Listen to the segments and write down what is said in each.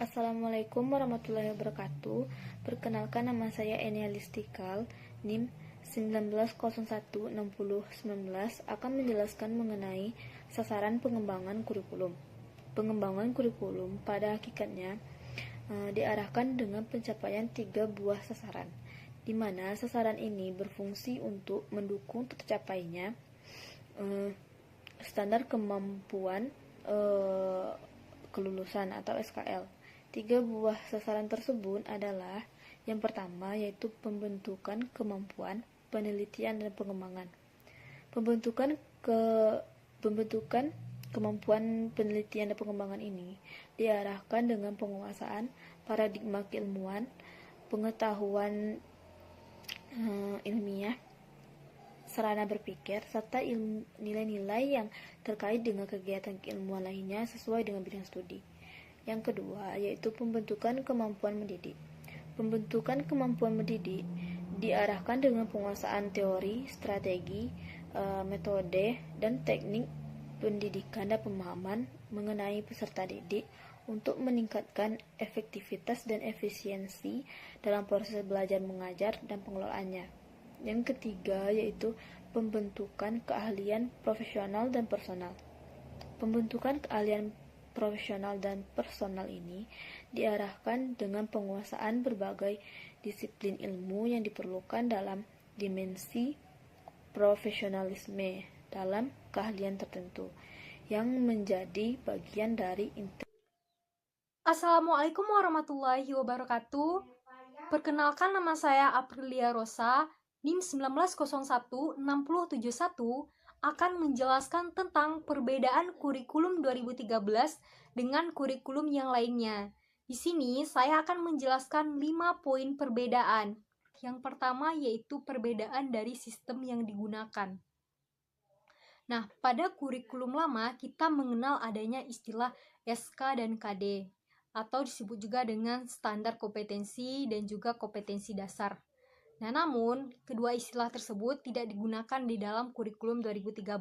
Assalamualaikum warahmatullahi wabarakatuh. Perkenalkan, nama saya Enia Listikal, NIM 19016019, akan menjelaskan mengenai sasaran pengembangan kurikulum. Pengembangan kurikulum pada hakikatnya diarahkan dengan pencapaian 3 buah sasaran, di mana sasaran ini berfungsi untuk mendukung tercapainya standar kemampuan kelulusan atau SKL. 3 buah sasaran tersebut adalah: yang pertama yaitu pembentukan kemampuan penelitian dan pengembangan. Pembentukan kemampuan penelitian dan pengembangan ini diarahkan dengan penguasaan paradigma keilmuan, pengetahuan ilmiah, sarana berpikir, serta nilai-nilai yang terkait dengan kegiatan keilmuan lainnya sesuai dengan bidang studi. Yang kedua yaitu pembentukan kemampuan mendidik. Pembentukan kemampuan mendidik diarahkan dengan penguasaan teori, strategi, metode, dan teknik pendidikan dan pemahaman mengenai peserta didik untuk meningkatkan efektivitas dan efisiensi dalam proses belajar mengajar dan pengelolaannya. Yang ketiga yaitu pembentukan keahlian profesional dan personal. Pembentukan keahlian profesional dan personal ini diarahkan dengan penguasaan berbagai disiplin ilmu yang diperlukan dalam dimensi profesionalisme dalam keahlian tertentu yang menjadi bagian dari Assalamualaikum warahmatullahi wabarakatuh. Perkenalkan, nama saya Aprilia Rosa, NIM 19016071, akan menjelaskan tentang perbedaan kurikulum 2013 dengan kurikulum yang lainnya. Di sini saya akan menjelaskan 5 poin perbedaan. Yang pertama yaitu perbedaan dari sistem yang digunakan. Nah, pada kurikulum lama kita mengenal adanya istilah SK dan KD, atau disebut juga dengan standar kompetensi dan juga kompetensi dasar. Nah, namun kedua istilah tersebut tidak digunakan di dalam kurikulum 2013.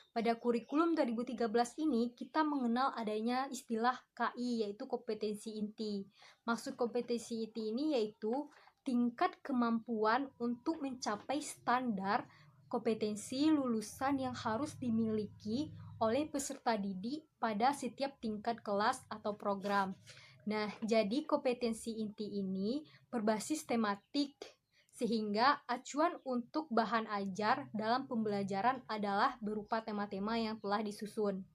Pada kurikulum 2013 ini kita mengenal adanya istilah KI, yaitu kompetensi inti. Maksud kompetensi inti ini yaitu tingkat kemampuan untuk mencapai standar kompetensi lulusan yang harus dimiliki oleh peserta didik pada setiap tingkat kelas atau program. Nah, jadi kompetensi inti ini berbasis tematik, sehingga acuan untuk bahan ajar dalam pembelajaran adalah berupa tema-tema yang telah disusun.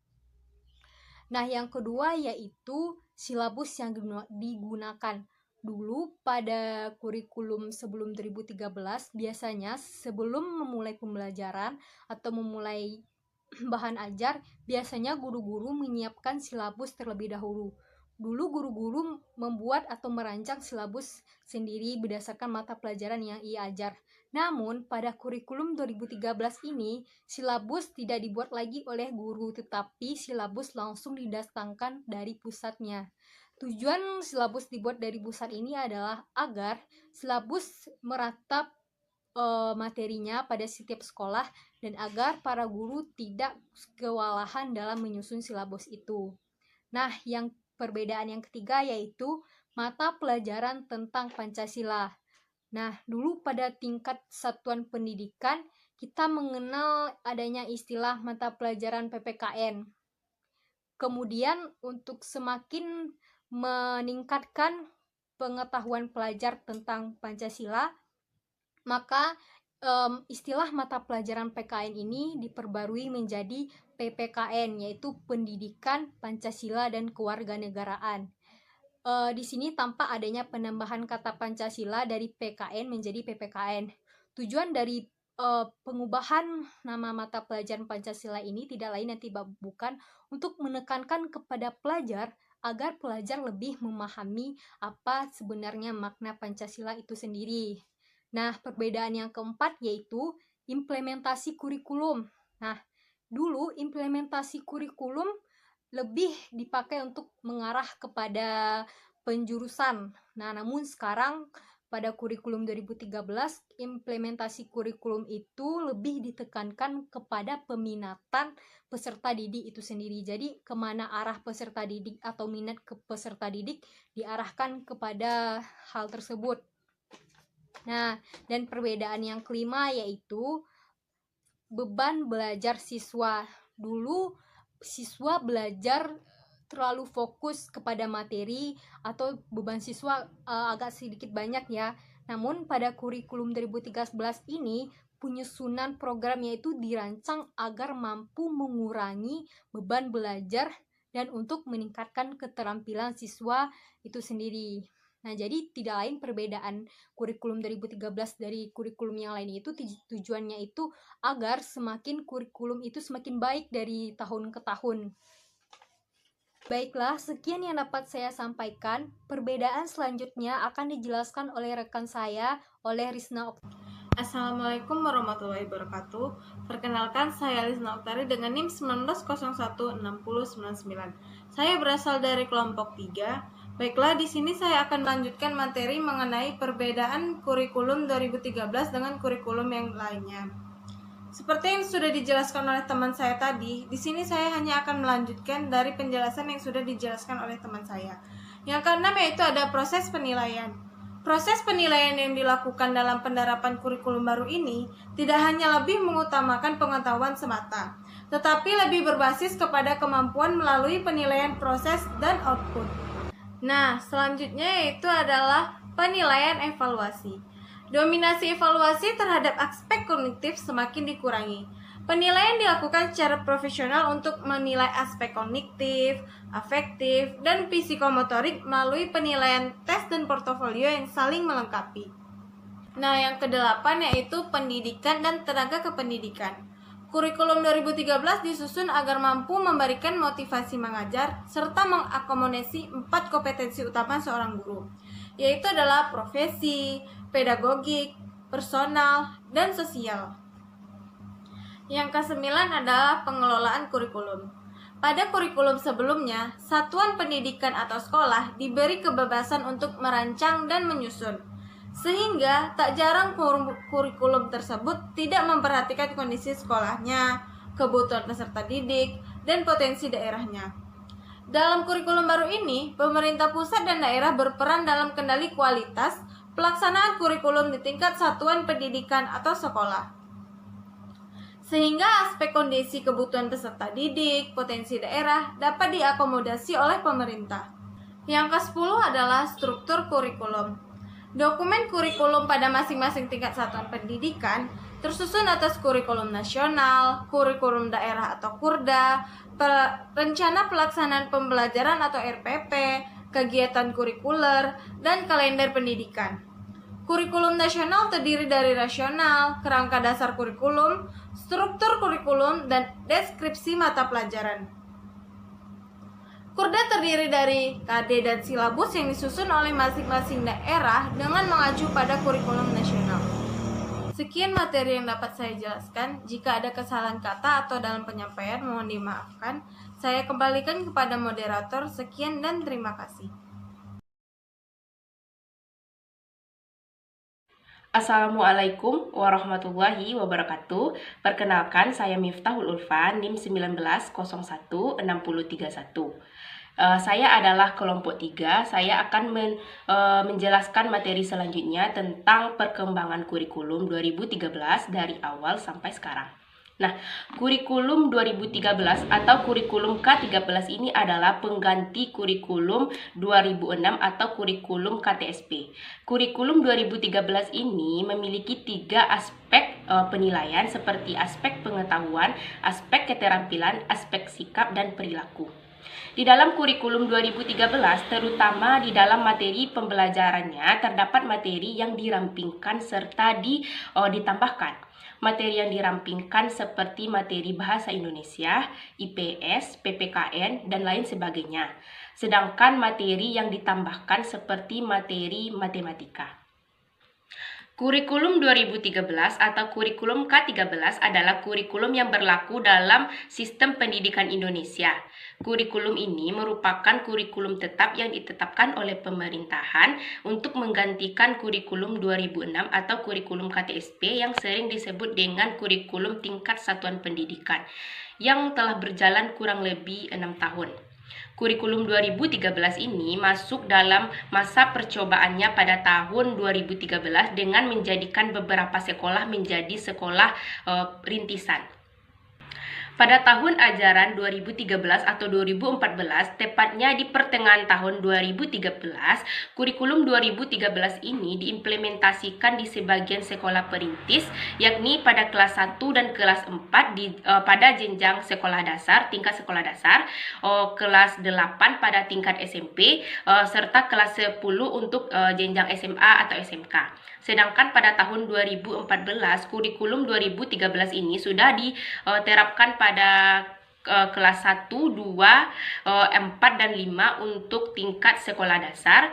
Nah, yang kedua yaitu silabus yang digunakan. Dulu pada kurikulum sebelum 2013, biasanya sebelum memulai pembelajaran atau memulai bahan ajar, biasanya guru-guru menyiapkan silabus terlebih dahulu. Dulu guru-guru membuat atau merancang silabus sendiri berdasarkan mata pelajaran yang ia ajar. Namun pada kurikulum 2013 ini, silabus tidak dibuat lagi oleh guru, tetapi silabus langsung didatangkan dari pusatnya. Tujuan silabus dibuat dari pusat ini adalah agar silabus meratap materinya pada setiap sekolah dan agar para guru tidak kewalahan dalam menyusun silabus itu. Nah, yang perbedaan yang ketiga yaitu mata pelajaran tentang Pancasila. Nah, dulu pada tingkat satuan pendidikan kita mengenal adanya istilah mata pelajaran PPKN. Kemudian untuk semakin meningkatkan pengetahuan pelajar tentang Pancasila, maka istilah mata pelajaran PKN ini diperbarui menjadi PPKN, yaitu Pendidikan Pancasila dan Kewarganegaraan. Di sini tampak adanya penambahan kata Pancasila dari PKN menjadi PPKN. Tujuan dari pengubahan nama mata pelajaran Pancasila ini tidak lain dan tidak bukan untuk menekankan kepada pelajar agar pelajar lebih memahami apa sebenarnya makna Pancasila itu sendiri. Nah, perbedaan yang keempat yaitu implementasi kurikulum. Nah, dulu implementasi kurikulum lebih dipakai untuk mengarah kepada penjurusan. Nah, namun sekarang pada kurikulum 2013, implementasi kurikulum itu lebih ditekankan kepada peminatan peserta didik itu sendiri. Jadi kemana arah peserta didik atau minat ke peserta didik diarahkan kepada hal tersebut. Nah, dan perbedaan yang kelima yaitu beban belajar siswa. Dulu siswa belajar terlalu fokus kepada materi atau beban siswa agak sedikit banyak ya. Namun pada kurikulum 2013 ini penyusunan program yaitu dirancang agar mampu mengurangi beban belajar dan untuk meningkatkan keterampilan siswa itu sendiri. Nah, jadi tidak lain perbedaan kurikulum 2013 dari kurikulum yang lain itu tujuannya itu agar semakin kurikulum itu semakin baik dari tahun ke tahun. Baiklah, sekian yang dapat saya sampaikan. Perbedaan selanjutnya akan dijelaskan oleh rekan saya, oleh Risna Oktari. Assalamualaikum warahmatullahi wabarakatuh. Perkenalkan, saya Lisna Oktari dengan NIM 19016099. Saya berasal dari kelompok 3. Baiklah, di sini saya akan melanjutkan materi mengenai perbedaan kurikulum 2013 dengan kurikulum yang lainnya. Seperti yang sudah dijelaskan oleh teman saya tadi, di sini saya hanya akan melanjutkan dari penjelasan yang sudah dijelaskan oleh teman saya. Yang keenam yaitu ada proses penilaian. Proses penilaian yang dilakukan dalam penerapan kurikulum baru ini tidak hanya lebih mengutamakan pengetahuan semata, tetapi lebih berbasis kepada kemampuan melalui penilaian proses dan output. Nah, selanjutnya yaitu adalah penilaian evaluasi. Dominasi evaluasi terhadap aspek kognitif semakin dikurangi. Penilaian dilakukan secara profesional untuk menilai aspek kognitif, afektif, dan psikomotorik melalui penilaian tes dan portofolio yang saling melengkapi. Nah, yang kedelapan yaitu pendidikan dan tenaga kependidikan. Kurikulum 2013 disusun agar mampu memberikan motivasi mengajar serta mengakomodasi 4 kompetensi utama seorang guru, yaitu adalah profesi, pedagogik, personal, dan sosial. Yang kesembilan adalah pengelolaan kurikulum. Pada kurikulum sebelumnya, satuan pendidikan atau sekolah diberi kebebasan untuk merancang dan menyusun, sehingga tak jarang kurikulum tersebut tidak memperhatikan kondisi sekolahnya, kebutuhan peserta didik, dan potensi daerahnya. Dalam kurikulum baru ini, pemerintah pusat dan daerah berperan dalam kendali kualitas pelaksanaan kurikulum di tingkat satuan pendidikan atau sekolah, sehingga aspek kondisi kebutuhan peserta didik, potensi daerah dapat diakomodasi oleh pemerintah. Yang ke-10 adalah struktur kurikulum. Dokumen kurikulum pada masing-masing tingkat satuan pendidikan tersusun atas kurikulum nasional, kurikulum daerah atau Kurda, rencana pelaksanaan pembelajaran atau RPP, kegiatan kurikuler, dan kalender pendidikan. Kurikulum nasional terdiri dari rasional, kerangka dasar kurikulum, struktur kurikulum, dan deskripsi mata pelajaran. Kurda terdiri dari KD dan silabus yang disusun oleh masing-masing daerah dengan mengacu pada kurikulum nasional. Sekian materi yang dapat saya jelaskan. Jika ada kesalahan kata atau dalam penyampaian, mohon dimaafkan. Saya kembalikan kepada moderator. Sekian dan terima kasih. Assalamualaikum warahmatullahi wabarakatuh. Perkenalkan, saya Miftahul Ulfa, NIM 19016031. Saya adalah kelompok 3. Saya akan menjelaskan materi selanjutnya tentang perkembangan kurikulum 2013 dari awal sampai sekarang. Nah, kurikulum 2013 atau kurikulum K13 ini adalah pengganti kurikulum 2006 atau kurikulum KTSP. Kurikulum 2013 ini memiliki 3 aspek penilaian seperti aspek pengetahuan, aspek keterampilan, aspek sikap, dan perilaku. Di dalam kurikulum 2013, terutama di dalam materi pembelajarannya, terdapat materi yang dirampingkan serta ditambahkan. Materi yang dirampingkan seperti materi bahasa Indonesia, IPS, PPKN, dan lain sebagainya. Sedangkan materi yang ditambahkan seperti materi matematika. Kurikulum 2013 atau kurikulum K13 adalah kurikulum yang berlaku dalam sistem pendidikan Indonesia. Kurikulum ini merupakan kurikulum tetap yang ditetapkan oleh pemerintahan untuk menggantikan kurikulum 2006 atau kurikulum KTSP yang sering disebut dengan kurikulum tingkat satuan pendidikan yang telah berjalan kurang lebih 6 tahun. Kurikulum 2013 ini masuk dalam masa percobaannya pada tahun 2013 dengan menjadikan beberapa sekolah menjadi sekolah rintisan. Pada tahun ajaran 2013 atau 2014, tepatnya di pertengahan tahun 2013, kurikulum 2013 ini diimplementasikan di sebagian sekolah perintis, yakni pada kelas 1 dan kelas 4 pada jenjang sekolah dasar, tingkat sekolah dasar, kelas 8 pada tingkat SMP, serta kelas 10 untuk jenjang SMA atau SMK. Sedangkan pada tahun 2014, kurikulum 2013 ini sudah diterapkan pada kelas 1, 2, 4, dan 5 untuk tingkat sekolah dasar,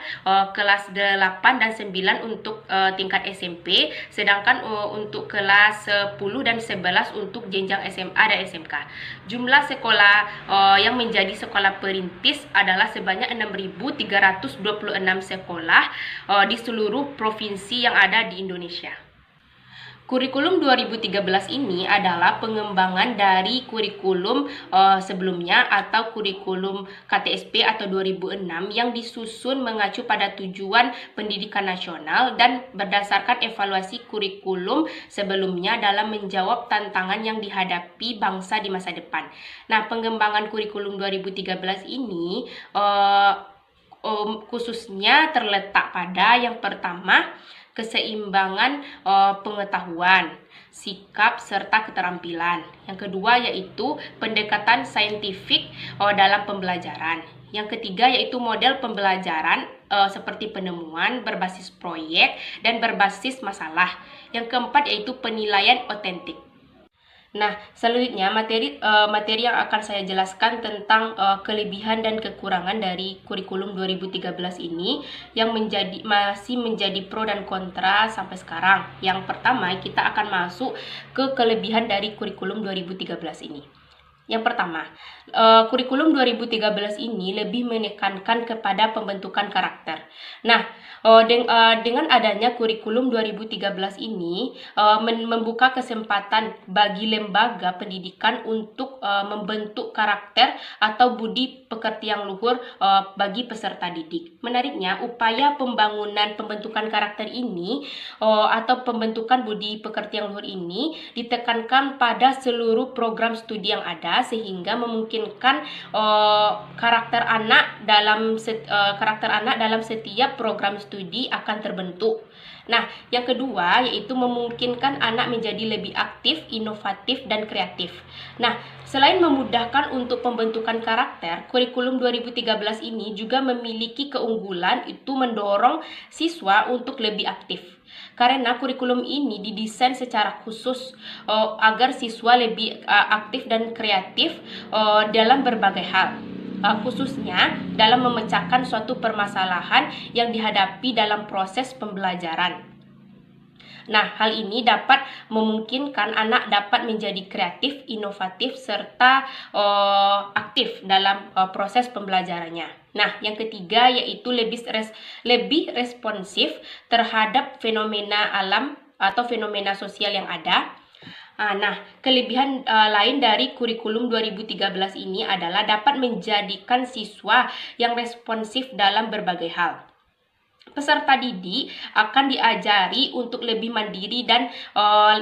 kelas 8 dan 9 untuk tingkat SMP, sedangkan untuk kelas 10 dan 11 untuk jenjang SMA dan SMK. Jumlah sekolah yang menjadi sekolah perintis adalah sebanyak 6.326 sekolah di seluruh provinsi yang ada di Indonesia. Kurikulum 2013 ini adalah pengembangan dari kurikulum sebelumnya atau kurikulum KTSP atau 2006 yang disusun mengacu pada tujuan pendidikan nasional dan berdasarkan evaluasi kurikulum sebelumnya dalam menjawab tantangan yang dihadapi bangsa di masa depan. Nah, pengembangan kurikulum 2013 ini khususnya terletak pada yang pertama, keseimbangan pengetahuan, sikap, serta keterampilan. Yang kedua yaitu pendekatan saintifik dalam pembelajaran. Yang ketiga yaitu model pembelajaran seperti penemuan, berbasis proyek, dan berbasis masalah. Yang keempat yaitu penilaian otentik. Nah, selanjutnya materi yang akan saya jelaskan tentang kelebihan dan kekurangan dari kurikulum 2013 ini yang masih menjadi pro dan kontra sampai sekarang. Yang pertama, kita akan masuk ke kelebihan dari kurikulum 2013 ini. Yang pertama, kurikulum 2013 ini lebih menekankan kepada pembentukan karakter. Nah, dengan adanya kurikulum 2013 ini membuka kesempatan bagi lembaga pendidikan untuk membentuk karakter atau budi pekerti yang luhur bagi peserta didik. Menariknya, upaya pembentukan karakter ini atau pembentukan budi pekerti yang luhur ini ditekankan pada seluruh program studi yang ada, sehingga memungkinkan karakter anak dalam setiap program studi akan terbentuk. Nah, yang kedua yaitu memungkinkan anak menjadi lebih aktif, inovatif, dan kreatif. Nah, selain memudahkan untuk pembentukan karakter, kurikulum 2013 ini juga memiliki keunggulan itu mendorong siswa untuk lebih aktif. Karena kurikulum ini didesain secara khusus agar siswa lebih aktif dan kreatif dalam berbagai hal, khususnya dalam memecahkan suatu permasalahan yang dihadapi dalam proses pembelajaran. Nah, hal ini dapat memungkinkan anak dapat menjadi kreatif, inovatif, serta aktif dalam proses pembelajarannya. Nah, yang ketiga yaitu lebih responsif terhadap fenomena alam atau fenomena sosial yang ada. Nah, kelebihan lain dari kurikulum 2013 ini adalah dapat menjadikan siswa yang responsif dalam berbagai hal. Peserta didik akan diajari untuk lebih mandiri dan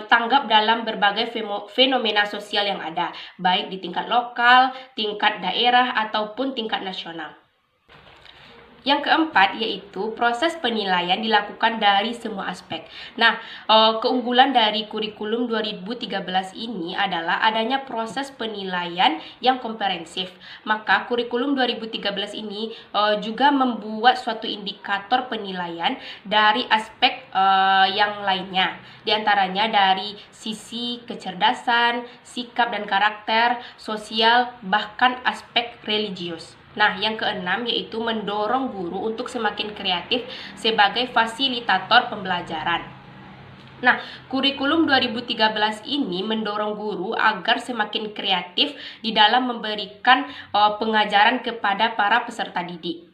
tanggap dalam berbagai fenomena sosial yang ada, baik di tingkat lokal, tingkat daerah, ataupun tingkat nasional. Yang keempat yaitu proses penilaian dilakukan dari semua aspek. Nah, keunggulan dari kurikulum 2013 ini adalah adanya proses penilaian yang komprehensif. Maka kurikulum 2013 ini juga membuat suatu indikator penilaian dari aspek yang lainnya. Di antaranya dari sisi kecerdasan, sikap dan karakter, sosial, bahkan aspek religius. Nah, yang keenam yaitu mendorong guru untuk semakin kreatif sebagai fasilitator pembelajaran. Nah, kurikulum 2013 ini mendorong guru agar semakin kreatif di dalam memberikan pengajaran kepada para peserta didik,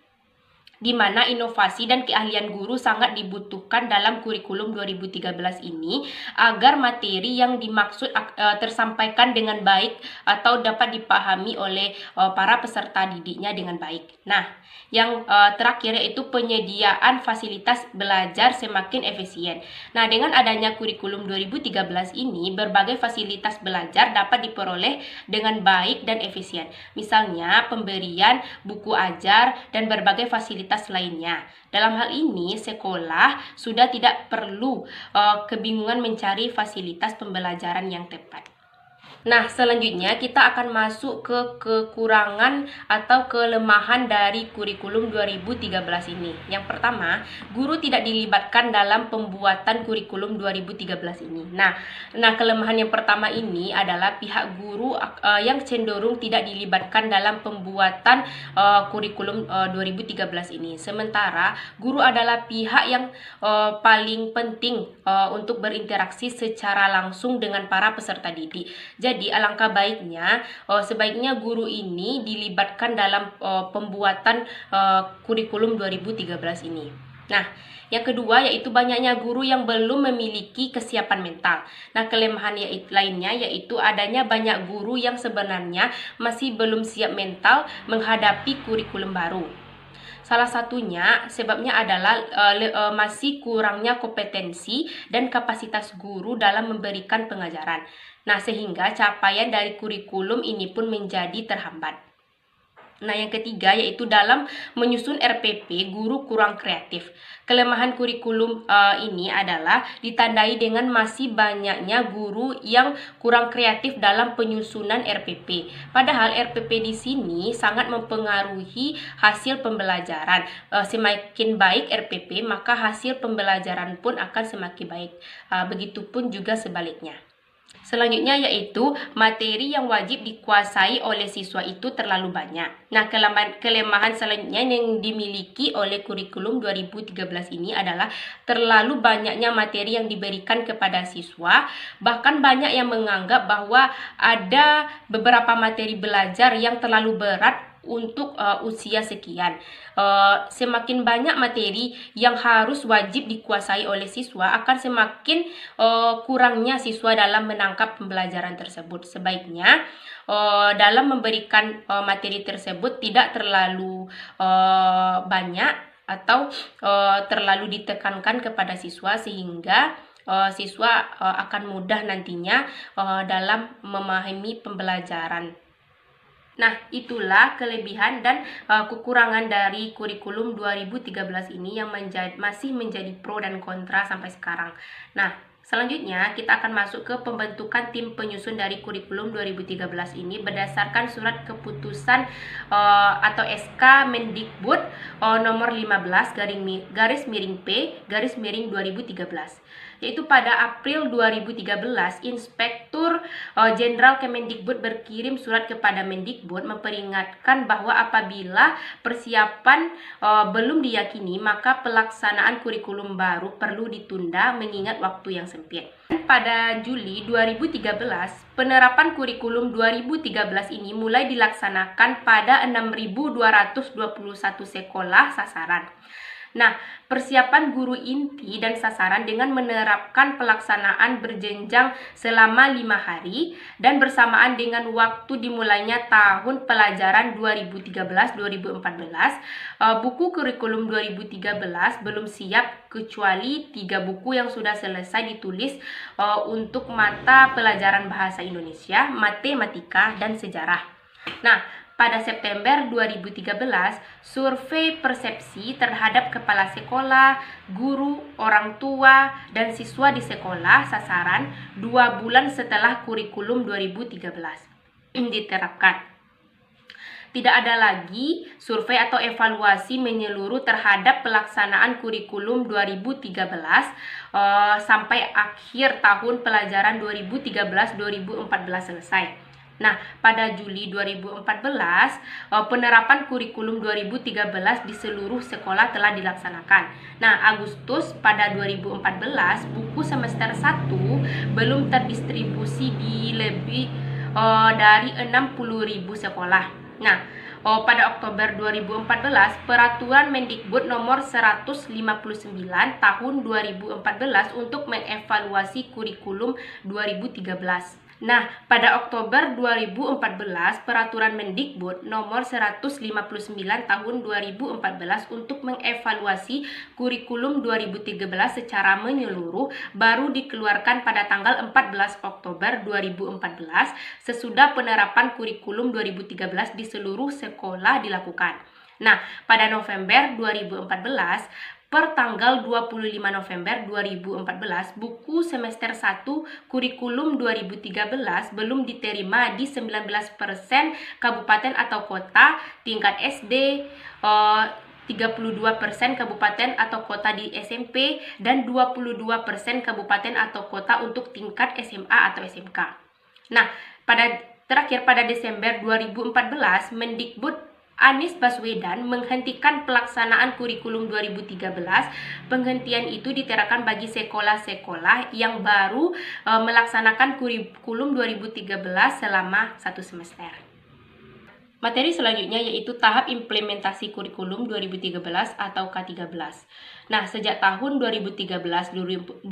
di mana inovasi dan keahlian guru sangat dibutuhkan dalam kurikulum 2013 ini agar materi yang dimaksud tersampaikan dengan baik atau dapat dipahami oleh para peserta didiknya dengan baik. Nah, yang terakhir yaitu penyediaan fasilitas belajar semakin efisien. Nah, dengan adanya kurikulum 2013 ini, berbagai fasilitas belajar dapat diperoleh dengan baik dan efisien. Misalnya, pemberian buku ajar dan berbagai fasilitas lainnya. Dalam hal ini, sekolah sudah tidak perlu kebingungan mencari fasilitas pembelajaran yang tepat. Nah, selanjutnya kita akan masuk ke kekurangan atau kelemahan dari kurikulum 2013 ini. Yang pertama, guru tidak dilibatkan dalam pembuatan kurikulum 2013 ini. Nah, kelemahan yang pertama ini adalah pihak guru yang cenderung tidak dilibatkan dalam pembuatan kurikulum 2013 ini. Sementara guru adalah pihak yang paling penting untuk berinteraksi secara langsung dengan para peserta didik. Jadi alangkah baiknya sebaiknya guru ini dilibatkan dalam pembuatan kurikulum 2013 ini. Nah, yang kedua yaitu banyaknya guru yang belum memiliki kesiapan mental. Nah, kelemahan lainnya yaitu adanya banyak guru yang sebenarnya masih belum siap mental menghadapi kurikulum baru. Salah satunya sebabnya adalah masih kurangnya kompetensi dan kapasitas guru dalam memberikan pengajaran. Nah, sehingga capaian dari kurikulum ini pun menjadi terhambat. Nah, yang ketiga yaitu dalam menyusun RPP, guru kurang kreatif. Kelemahan kurikulum ini adalah ditandai dengan masih banyaknya guru yang kurang kreatif dalam penyusunan RPP. Padahal RPP di sini sangat mempengaruhi hasil pembelajaran. Semakin baik RPP, maka hasil pembelajaran pun akan semakin baik. Begitupun juga sebaliknya. Selanjutnya yaitu materi yang wajib dikuasai oleh siswa itu terlalu banyak. Nah, kelemahan selanjutnya yang dimiliki oleh kurikulum 2013 ini adalah terlalu banyaknya materi yang diberikan kepada siswa. Bahkan banyak yang menganggap bahwa ada beberapa materi belajar yang terlalu berat untuk usia sekian. Semakin banyak materi yang harus wajib dikuasai oleh siswa, akan semakin kurangnya siswa dalam menangkap pembelajaran tersebut. Sebaiknya dalam memberikan materi tersebut tidak terlalu banyak atau terlalu ditekankan kepada siswa, sehingga siswa akan mudah nantinya dalam memahami pembelajaran. Nah, itulah kelebihan dan kekurangan dari kurikulum 2013 ini yang masih menjadi pro dan kontra sampai sekarang. Nah, selanjutnya kita akan masuk ke pembentukan tim penyusun dari kurikulum 2013 ini berdasarkan surat keputusan atau SK Mendikbud nomor 15 garis miring P garis miring 2013. Yaitu pada April 2013, Inspektur Jenderal Kemendikbud berkirim surat kepada Mendikbud memperingatkan bahwa apabila persiapan belum diyakini, maka pelaksanaan kurikulum baru perlu ditunda mengingat waktu yang sempit. Pada Juli 2013, penerapan kurikulum 2013 ini mulai dilaksanakan pada 6.221 sekolah sasaran. Nah, persiapan guru inti dan sasaran dengan menerapkan pelaksanaan berjenjang selama 5 hari dan bersamaan dengan waktu dimulainya tahun pelajaran 2013-2014, buku kurikulum 2013 belum siap kecuali 3 buku yang sudah selesai ditulis untuk mata pelajaran bahasa Indonesia, matematika, dan sejarah. Nah, pada September 2013, survei persepsi terhadap kepala sekolah, guru, orang tua, dan siswa di sekolah sasaran 2 bulan setelah kurikulum 2013 diterapkan. Tidak ada lagi survei atau evaluasi menyeluruh terhadap pelaksanaan kurikulum 2013 sampai akhir tahun pelajaran 2013-2014 selesai. Nah, pada Juli 2014, penerapan kurikulum 2013 di seluruh sekolah telah dilaksanakan. Nah, Agustus pada 2014, buku semester 1 belum terdistribusi di lebih dari 60.000 sekolah. Nah, pada Oktober 2014, Peraturan Mendikbud nomor 159 tahun 2014 untuk mengevaluasi kurikulum 2013. Nah, pada Oktober 2014, Peraturan Mendikbud nomor 159 tahun 2014 untuk mengevaluasi kurikulum 2013 secara menyeluruh baru dikeluarkan pada tanggal 14 Oktober 2014 sesudah penerapan kurikulum 2013 di seluruh sekolah dilakukan. Nah, pada November 2014, per tanggal 25 November 2014, buku semester 1 kurikulum 2013 belum diterima di 19% kabupaten atau kota tingkat SD, 32% kabupaten atau kota di SMP, dan 22% kabupaten atau kota untuk tingkat SMA atau SMK. Nah, pada Desember 2014, Mendikbud Anies Baswedan menghentikan pelaksanaan kurikulum 2013. Penghentian itu diterapkan bagi sekolah-sekolah yang baru melaksanakan kurikulum 2013 selama 1 semester. Materi selanjutnya yaitu tahap implementasi kurikulum 2013 atau K13. Nah, sejak tahun 2013-2014,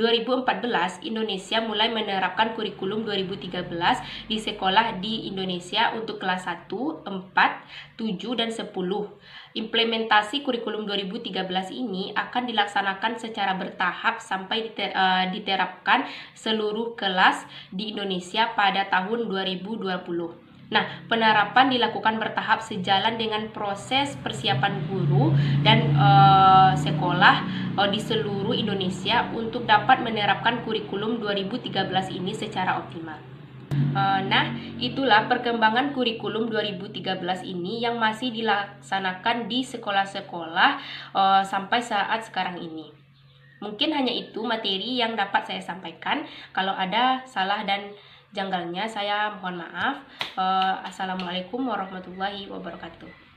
Indonesia mulai menerapkan kurikulum 2013 di sekolah di Indonesia untuk kelas 1, 4, 7, dan 10. Implementasi kurikulum 2013 ini akan dilaksanakan secara bertahap sampai diterapkan seluruh kelas di Indonesia pada tahun 2020. Nah, penerapan dilakukan bertahap sejalan dengan proses persiapan guru dan sekolah di seluruh Indonesia untuk dapat menerapkan kurikulum 2013 ini secara optimal. Nah, itulah perkembangan kurikulum 2013 ini yang masih dilaksanakan di sekolah-sekolah sampai saat sekarang ini. Mungkin hanya itu materi yang dapat saya sampaikan. Kalau ada salah dan janggalnya, saya mohon maaf. Assalamualaikum warahmatullahi wabarakatuh.